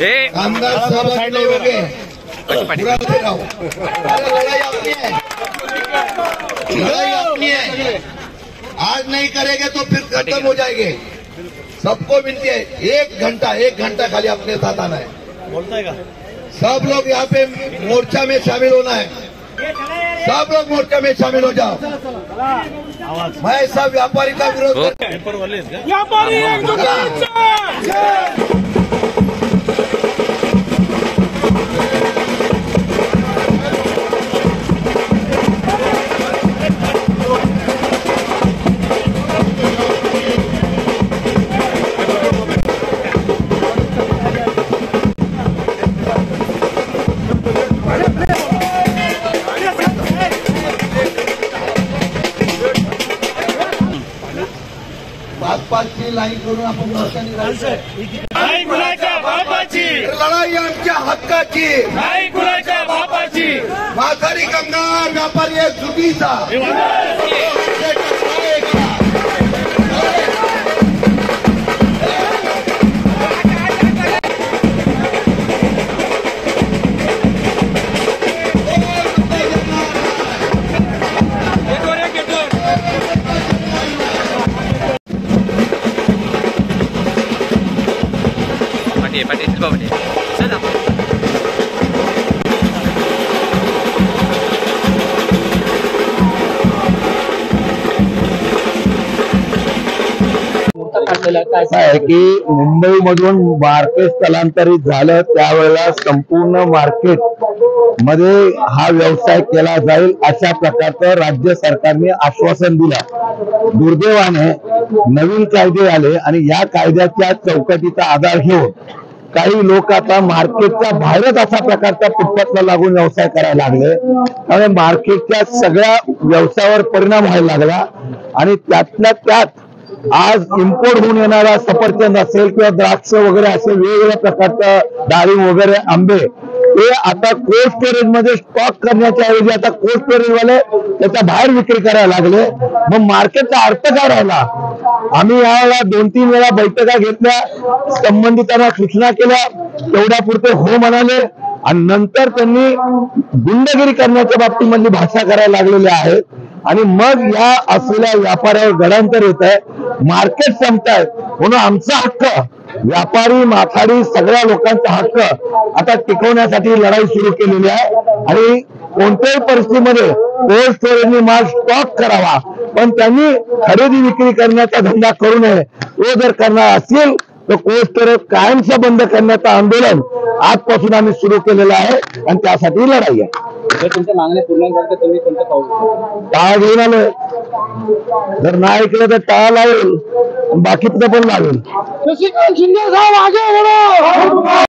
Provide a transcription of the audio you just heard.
कामगार सहभागी हो गए, पूरा ले रहा हूं। लड़ाई अपनी है, लड़ाई अपनी है। आज नहीं करेंगे तो फिर खत्म हो जाएंगे। सबको विनती है, एक घंटा खाली अपने साथ आना है। बोलता है सब लोग यहाँ पे मोर्चा में शामिल होना है। सब लोग मोर्चा में शामिल हो जाओ। मैं सब व्यापारी का विरोध बापाची लाईन करून आपण मोर्चा निघायचं। नाही कुणाच्या बापाची लढाई आमच्या हक्काची, नाही कुणाच्या बापाची। माथाडी कामगार व्यापारी एक चुकीचा आहे की मुंबईमधून मार्केट स्थलांतरित झालं त्यावेळेला संपूर्ण मार्केट मध्ये हा व्यवसाय केला जाईल अशा प्रकारचं राज्य सरकारने आश्वासन दिलं। दुर्दैवाने नवीन कायदे आले आणि या कायद्याच्या चौकटीचा आधार घेऊन काही लोक आता मार्केटच्या बाहेरच अशा प्रकारचा फुटपाथला लागून व्यवसाय करायला लागले। त्यामुळे मार्केटच्या सगळ्या व्यवसायावर परिणाम व्हायला लागला आणि त्यातल्या त्यात आज इम्पोर्ट होऊन येणारा सफरचंद असेल किंवा द्राक्ष वगैरे असे वेगवेगळ्या प्रकारचं डाळिंब वगैरे आंबे ते आता कोल्ड स्टोरेज मध्ये स्टॉक करण्याच्या ऐवजी आता कोल्ड स्टोरेज वाले त्याच्या बाहेर विक्री करायला लागले। मग मार्केटचा अर्थ काय राहिला? आम्ही यावेळेला 2-3 वेळा बैठका घेतल्या, संबंधितांना सूचना केल्या, तेवढ्या पुरते हो म्हणाले आणि नंतर त्यांनी गुंडगिरी करण्याच्या बाबतीमधली भाषा करायला लागलेली आहेत आणि मग या असलेल्या व्यापाऱ्यावर गडांतर येत आहे। मार्केट संपतायत म्हणून आमचा हक्क, व्यापारी माथाडी सगळ्या लोकांचा हक्क आता टिकवण्यासाठी लढाई सुरू केलेली आहे आणि कोणत्याही परिस्थितीमध्ये कोल्ड स्टोरेजने माल स्टॉक करावा, पण त्यांनी खरेदी विक्री करण्याचा धंदा करू नये। तो जर करणार असेल तर कोल्ड स्टोरेज कायमचं बंद करण्याचं आंदोलन आजपासून आम्ही सुरू केलेलं आहे आणि त्यासाठी लढाई आहे। तुमच्या मागण्या पूर्ण झाल्या तर तुम्ही कोणतं पाऊल टाळा घेऊन आलोय, जर नाही ऐकलं तर टाळा लावेल, बाकीचं पण लावेल। शशिकांत शिंदे साहेब आगे बढ़ो।